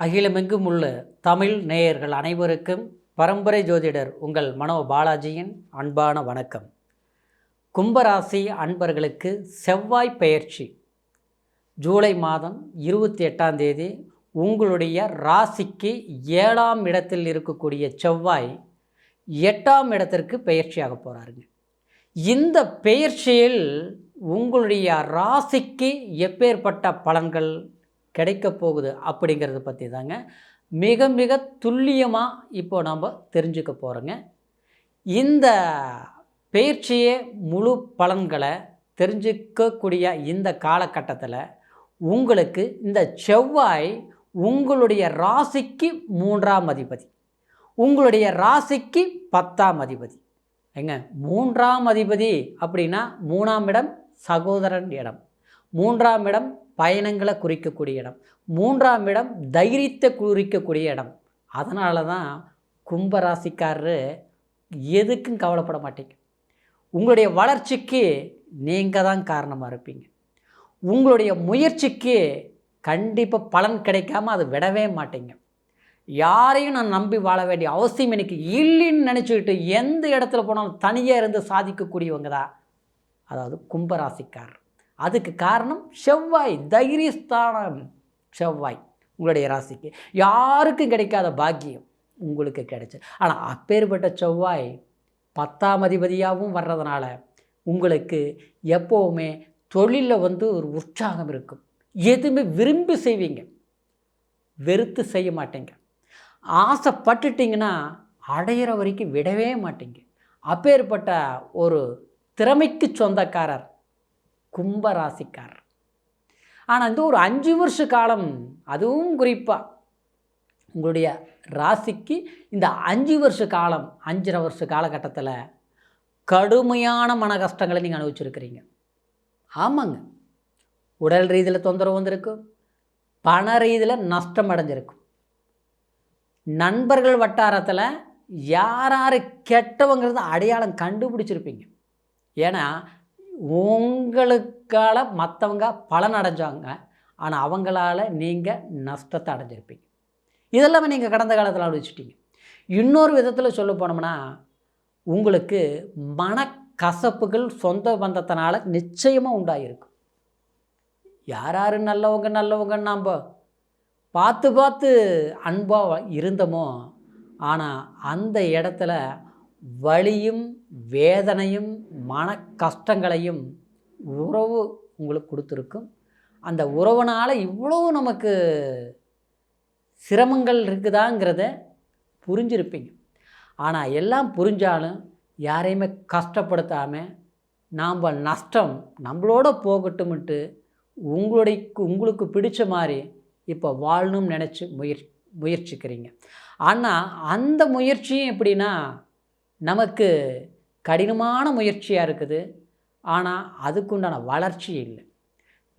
அகிலமெங்கும் உள்ள தமிழ் நேயர்கள் அனைவருக்கும் பரம்பரை ஜோதிடர் உங்கள் மனோ பாலாஜியின் அன்பான வணக்கம். கும்பராசி அன்பர்களுக்கு செவ்வாய் பெயர்ச்சி ஜூலை மாதம் 28ஆம் தேதி உங்களுடைய ராசிக்கு 7ஆம் இடத்தில் இருக்கக்கூடிய செவ்வாய் 8ஆம் இடத்திற்கு பெயர்ச்சியாக போகிறாருங்க. இந்த பெயர்ச்சியில் உங்களுடைய ராசிக்கு எப்பேற்பட்ட பலன்கள் கிடைக்க போகுது அப்படிங்கிறத பற்றி தாங்க மிக மிக துல்லியமாக இப்போ நம்ம தெரிஞ்சுக்க போகிறோங்க. இந்த பெயர்ச்சியே முழு பலன்களை தெரிஞ்சுக்கக்கூடிய இந்த காலகட்டத்தில் உங்களுக்கு இந்த செவ்வாய் உங்களுடைய ராசிக்கு 3ஆம் அதிபதி, உங்களுடைய ராசிக்கு 10ஆம் அதிபதி. எங்க 3ஆம் அதிபதி அப்படின்னா 3ஆம் இடம் சகோதரன் இடம், 3ஆம் இடம் பயணங்களை குறிக்கக்கூடிய இடம், 3ஆம் இடம் தைரியத்தை குறிக்கக்கூடிய இடம். அதனால தான் கும்பராசிக்காரரு எதுக்கும் கவலைப்பட மாட்டீங்க. உங்களுடைய வளர்ச்சிக்கு நீங்கள் தான் காரணமாக இருப்பீங்க. உங்களுடைய முயற்சிக்கு கண்டிப்பாக பலன் கிடைக்காம அதை விடவே மாட்டீங்க. யாரையும் நான் நம்பி வாழ வேண்டிய அவசியம் எனக்கு இல்லைன்னு நினச்சிக்கிட்டு எந்த இடத்துல போனாலும் தனியாக இருந்து சாதிக்கக்கூடியவங்க தான் அதாவது கும்பராசிக்காரர். அதுக்கு காரணம் செவ்வாய், தைரியஸ்தானம் செவ்வாய் உங்களுடைய ராசிக்கு. யாருக்கும் கிடைக்காத பாக்கியம் உங்களுக்கு கிடைச்சி. ஆனால் அப்பேற்பட்ட செவ்வாய் 10ஆம் அதிபதியாகவும் வர்றதுனால உங்களுக்கு எப்போவுமே தொழிலில் ஒரு உற்சாகம் இருக்கும். எதுவுமே விரும்பி செய்வீங்க, வெறுத்து செய்ய மாட்டீங்க. ஆசைப்பட்டுட்டிங்கன்னா அடையிற வரைக்கும் விடவே மாட்டீங்க. அப்பேற்பட்ட ஒரு திறமைக்கு சொந்தக்காரர் கும்பராசிக்காரர். ஆனால் இந்த ஒரு 5 வருஷ காலம், அதுவும் குறிப்பாக உங்களுடைய ராசிக்கு இந்த 5 வருஷ காலம், 5.5 வருஷ காலகட்டத்தில் கடுமையான மன கஷ்டங்களை நீங்கள் அனுபவிச்சிருக்கிறீங்க. ஆமாங்க, உடல் ரீதியில் தொந்தரவு வந்திருக்கும், பண ரீதியில் நஷ்டம் அடைஞ்சிருக்கும். நண்பர்கள் வட்டாரத்தில் யார் கெட்டவங்கிறது அடையாளம் கண்டுபிடிச்சிருப்பீங்க. ஏன்னா உங்களுக்கால மற்றவங்க பலன் அடைஞ்சாங்க, ஆனால் அவங்களால நீங்கள் நஷ்டத்தை அடைஞ்சிருப்பீங்க. இதெல்லாமே நீங்கள் கடந்த காலத்தில் அனுபவிச்சிட்டீங்க. இன்னொரு விதத்தில் சொல்ல போனோம்னா உங்களுக்கு மனக்கசப்புகள் சொந்த பந்தத்தினால நிச்சயமாக உண்டாகிருக்கும். யார் நல்லவங்கன்னு நாம் பார்த்து அன்பாக இருந்தோமோ, ஆனால் அந்த இடத்துல வலியும் வேதனையும் மன கஷ்டங்களையும் உறவு உங்களுக்கு கொடுத்துருக்கும். அந்த உறவுனால் இவ்வளோ நமக்கு சிரமங்கள் இருக்குதாங்கிறத புரிஞ்சிருப்பீங்க. ஆனால் எல்லாம் புரிஞ்சாலும் யாரையுமே கஷ்டப்படுத்தாமல் நாம் நஷ்டம் நம்மளோட போகட்டும்ட்டு உங்களுக்கு பிடிச்ச மாதிரி இப்போ வாழணும்னு நினச்சி முயற்சிக்கிறீங்க. ஆனால் அந்த முயற்சியும் எப்படின்னா நமக்கு கடினமான முயற்சியாக இருக்குது. ஆனால் அதுக்குண்டான வளர்ச்சி இல்லை.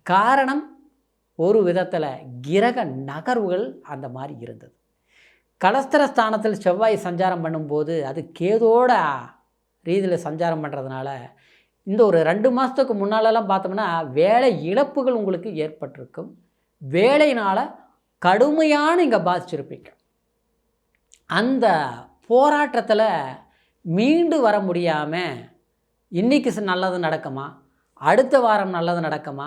காரணம் ஒரு விதத்தில் கிரக நகர்வுகள் அந்த மாதிரி இருந்தது. கலஸ்தர ஸ்தானத்தில் செவ்வாய் சஞ்சாரம் பண்ணும்போது அது கேதோட ரீதியில் சஞ்சாரம் பண்ணுறதுனால இந்த ஒரு 2 மாதத்துக்கு முன்னாலெல்லாம் பார்த்தோம்னா வேலை இழப்புகள் உங்களுக்கு ஏற்பட்டிருக்கும். வேலையினால் கடுமையான இங்கே பாதிச்சிருப்பீங்க. அந்த போராட்டத்தில் மீண்டு வர முடியாமல் இன்றைக்கி நல்லது நடக்குமா, அடுத்த வாரம் நல்லது நடக்குமா,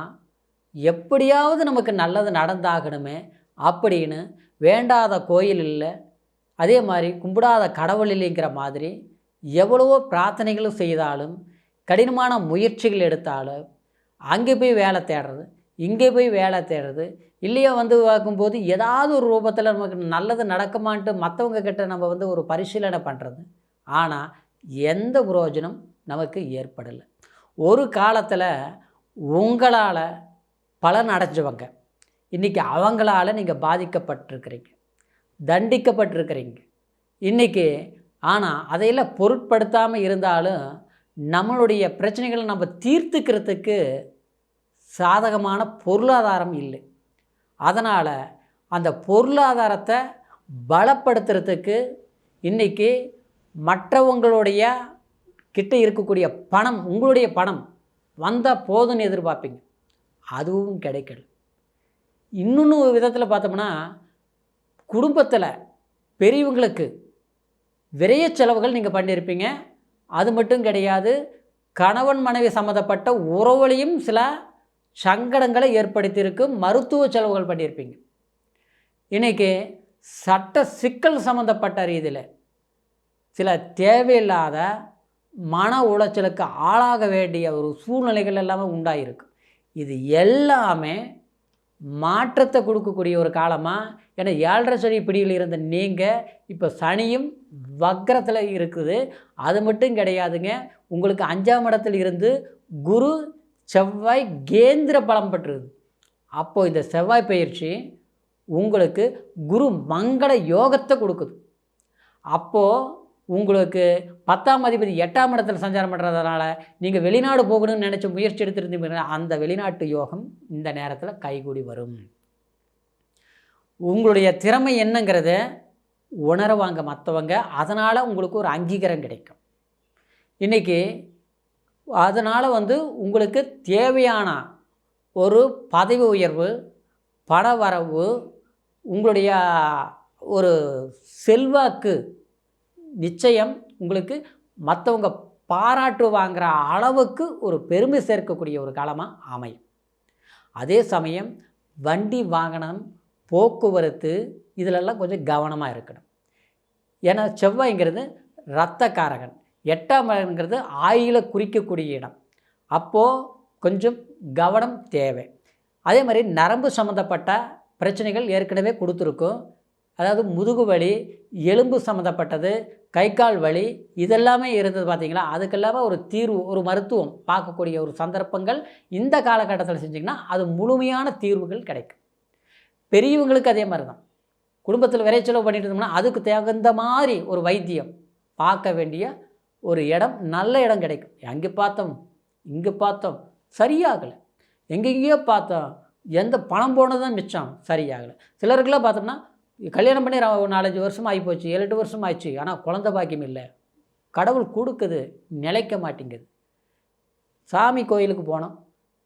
எப்படியாவது நமக்கு நல்லது நடந்தாகணுமே அப்படின்னு வேண்டாத கோயில் இல்லை, அதே மாதிரி கும்பிடாத கடவுள் இல்லைங்கிற மாதிரி எவ்வளவோ பிரார்த்தனைகளும் செய்தாலும் கடினமான முயற்சிகள் எடுத்தாலும் அங்கே போய் வேலை தேடுறது, இங்கே போய் வேலை தேடுறது இல்லையா பார்க்கும்போது ஏதாவது ஒரு ரூபத்தில் நமக்கு நல்லது நடக்குமான்ட்டு மற்றவங்க கிட்ட நம்ம ஒரு பரிசீலனை பண்ணுறது. ஆனால் எந்த பிரயோஜனம் நமக்கு ஏற்படலை. ஒரு காலத்தில் உங்களால் பலன் அடைஞ்சவங்க இன்றைக்கி அவங்களால நீங்கள் பாதிக்கப்பட்டிருக்கிறீங்க, தண்டிக்கப்பட்டிருக்கிறீங்க இன்றைக்கி. ஆனால் அதையெல்லாம் பொருட்படுத்தாமல் இருந்தாலும் நம்மளுடைய பிரச்சனைகளை நம்ம தீர்த்துக்கிறதுக்கு சாதகமான பொருளாதாரம் இல்லை. அதனால் அந்த பொருளாதாரத்தை பலப்படுத்துறதுக்கு இன்றைக்கி மற்றவங்களுடைய கிட்ட இருக்கக்கூடிய பணம், உங்களுடைய பணம் வந்தால் போதுன்னு எதிர்பார்ப்பீங்க, அதுவும் கிடைக்கல. இன்னொன்று விதத்தில் பார்த்தோம்னா குடும்பத்தில் பெரியவங்களுக்கு விரைய செலவுகள் நீங்கள் பண்ணியிருப்பீங்க. அது மட்டும் கிடையாது, கணவன் மனைவி சம்மந்தப்பட்ட உறவுலையும் சில சங்கடங்களை ஏற்படுத்தியிருக்கு. மருத்துவ செலவுகள் பண்ணியிருப்பீங்க. இன்றைக்கி சட்ட சிக்கல் சம்மந்தப்பட்ட ரீதியில் சில தேவையில்லாத மன உளைச்சலுக்கு ஆளாக வேண்டிய ஒரு சூழ்நிலைகள் எல்லாமே உண்டாயிருக்கு. இது எல்லாமே மாற்றத்தை கொடுக்கக்கூடிய ஒரு காலமாக. ஏன்னா 7.5 சனி பிடியில் இருந்த நீங்கள் இப்போ சனியும் வக்ரத்தில் இருக்குது. அது மட்டும் கிடையாதுங்க, உங்களுக்கு 5ஆம் இடத்தில் இருந்து குரு செவ்வாய் கேந்திர பலம் பெற்றுது. அப்போது இந்த செவ்வாய் பயிற்சி உங்களுக்கு குரு மங்கள யோகத்தை கொடுக்குது. அப்போது உங்களுக்கு 10ஆம் அதிபதி 8ஆம் இடத்துல சஞ்சாரம் பண்ணுறதுனால நீங்கள் வெளிநாடு போகணும்னு நினச்ச முயற்சி எடுத்துருந்தீங்க, அந்த வெளிநாட்டு யோகம் இந்த நேரத்தில் கைகூடி வரும். உங்களுடைய திறமை என்னங்கிறத உணர்வாங்க மற்றவங்க. அதனால் உங்களுக்கு ஒரு அங்கீகாரம் கிடைக்கும். இன்றைக்கி அதனால் உங்களுக்கு தேவையான ஒரு பதவி உயர்வு, பண வரவு, உங்களுடைய ஒரு செல்வாக்கு நிச்சயம் உங்களுக்கு மற்றவங்க பாராட்டு வாங்குகிற அளவுக்கு ஒரு பெருமை சேர்க்கக்கூடிய ஒரு காலமாக அமையும். அதே சமயம் வண்டி வாகனம் போக்குவரத்து இதிலெல்லாம் கொஞ்சம் கவனமாக இருக்கணும். ஏன்னா செவ்வாய்ங்கிறது இரத்தக்காரகன், 8ஆம் இடங்கிறது ஆயிலை குறிக்கக்கூடிய இடம். அப்போது கொஞ்சம் கவனம் தேவை. அதே மாதிரி நரம்பு சம்மந்தப்பட்ட பிரச்சனைகள் ஏற்கனவே கொடுத்துருக்கும். அதாவது முதுகு வலி, எலும்பு சம்மந்தப்பட்டது, கை கால் வலி இதெல்லாமே இருந்தது பார்த்திங்களா. அதுக்கெல்லாமே ஒரு தீர்வு, ஒரு மருத்துவம் பார்க்கக்கூடிய ஒரு சந்தர்ப்பங்கள் இந்த காலகட்டத்தில் செஞ்சிங்கன்னா அது முழுமையான தீர்வுகள் கிடைக்கும். பெரியவங்களுக்கு அதே மாதிரி தான். குடும்பத்தில் விரைச்செலவு பண்ணிட்டு இருந்தோம்னா அதுக்கு தகுந்த மாதிரி ஒரு வைத்தியம் பார்க்க வேண்டிய ஒரு இடம், நல்ல இடம் கிடைக்கும். அங்கே பார்த்தோம் இங்கே பார்த்தோம் சரியாகலை, எங்கெங்கேயோ பார்த்தோம், எந்த பணம் போனது தான் மிச்சம் சரியாகலை. சிலருக்கெல்லாம் பார்த்தோம்னா கல்யாணம் பண்ணி 4-5 வருஷம் ஆகிப்போச்சு, 7-8 வருஷம் ஆயிடுச்சு, ஆனால் குழந்தை பாக்கியம் இல்லை. கடவுள் கொடுக்குது, நிலைக்க மாட்டேங்குது. சாமி கோயிலுக்கு போனோம்,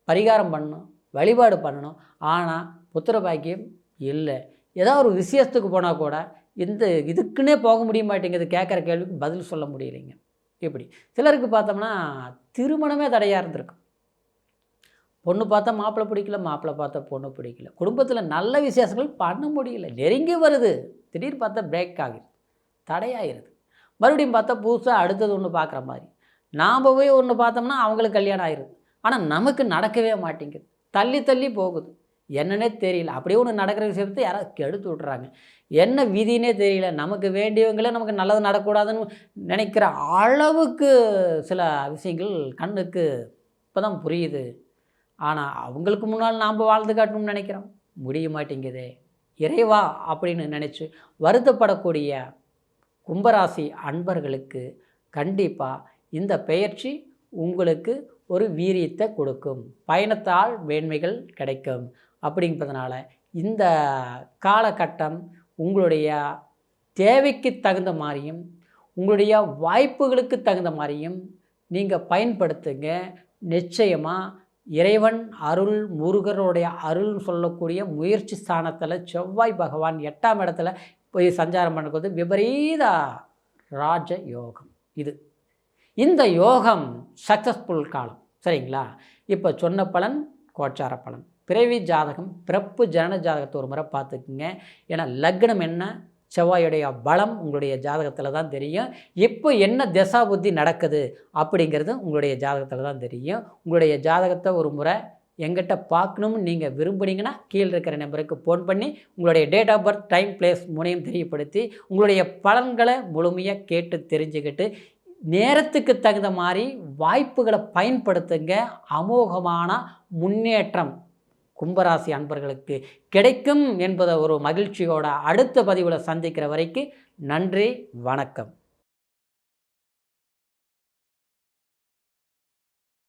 பரிகாரம் பண்ணணும், வழிபாடு பண்ணணும், ஆனால் புத்திர பாக்கியம் இல்லை. ஏதாவது ஒரு விசேஷத்துக்கு போனால் கூட இதுக்குன்னே போக முடிய மாட்டேங்குது. கேட்குற கேள்விக்கு பதில் சொல்ல முடியலைங்க. இப்படி சிலருக்கு பார்த்தோம்னா திருமணமே தடையாக இருந்திருக்கும். பொண்ணு பார்த்தா மாப்பிள்ளை பிடிக்கல, மாப்பிள்ளை பார்த்தா பொண்ணு பிடிக்கல, குடும்பத்தில் நல்ல விசேஷங்கள் பண்ண முடியல, நெருங்கி வருது, திடீர்னு பார்த்தா பிரேக் ஆகுது, தடையாகிடுது. மறுபடியும் பார்த்தா புதுசாக அடுத்தது ஒன்று பார்க்குற மாதிரி நாம் போய் ஒன்று பார்த்தோம்னா அவங்களுக்கு கல்யாணம் ஆயிடுது. ஆனால் நமக்கு நடக்கவே மாட்டேங்குது, தள்ளி தள்ளி போகுது, என்னன்னே தெரியல. அப்படியே ஒன்று நடக்கிற விஷயத்தை யாராவது கெடுத்து விட்றாங்க, என்ன விதினே தெரியல. நமக்கு வேண்டியவங்களே நமக்கு நல்லது நடக்கூடாதுன்னு நினைக்கிற அளவுக்கு சில விஷயங்கள் கண்ணுக்கு இப்போ தான் புரியுது. ஆனால் அவங்களுக்கு முன்னால் நாம் வாழ்ந்து காட்டணும்னு நினைக்கிறோம், முடிய மாட்டேங்குதே. இறைவா அப்படின்னு நினச்சி வருத்தப்படக்கூடிய கும்பராசி அன்பர்களுக்கு கண்டிப்பாக இந்த பெயர்ச்சி உங்களுக்கு ஒரு வீரியத்தை கொடுக்கும், பயணத்தால் மேன்மைகள் கிடைக்கும். அப்படிங்கிறதுனால இந்த காலகட்டம் உங்களுடைய தேவைக்கு தகுந்த மாதிரியும் உங்களுடைய வாய்ப்புகளுக்கு தகுந்த மாதிரியும் நீங்கள் பயன்படுத்துங்க. நிச்சயமாக இறைவன் அருள், முருகருடைய அருள்னு சொல்லக்கூடிய முயற்சி ஸ்தானத்தில் செவ்வாய் பகவான் 8ஆம் இடத்துல போய் சஞ்சாரம் பண்ணுறது விபரீத ராஜ யோகம். இந்த யோகம் சக்ஸஸ்ஃபுல் காலம். சரிங்களா? இப்போ சொன்ன பலன் கோச்சார பலன், பிறவி ஜாதகம், பிறப்பு ஜனன ஜாதகத்தை ஒரு முறை பார்த்துக்குங்க. ஏன்னா லக்னம் என்ன, செவ்வாயுடைய பலம் உங்களுடைய ஜாதகத்தில் தான் தெரியும். இப்போ என்ன திசா புத்தி நடக்குது அப்படிங்கிறது உங்களுடைய ஜாதகத்தில் தான் தெரியும். உங்களுடைய ஜாதகத்தை ஒரு முறை எங்கிட்ட பார்க்கணும்னு நீங்கள் விரும்புனீங்கன்னா கீழே இருக்கிற நம்பருக்கு ஃபோன் பண்ணி உங்களுடைய date of birth, time, place மூணையும் தெரியப்படுத்தி உங்களுடைய பலன்களை முழுமையாக கேட்டு தெரிஞ்சுக்கிட்டு நேரத்துக்கு தகுந்த மாதிரி வாய்ப்புகளை பயன்படுத்துங்க. அமோகமான முன்னேற்றம் கும்பராசி அன்பர்களுக்கு கிடைக்கும் என்பதை ஒரு மகிழ்ச்சியோட அடுத்த பதிவில் சந்திக்கிற வரைக்கும் நன்றி, வணக்கம்.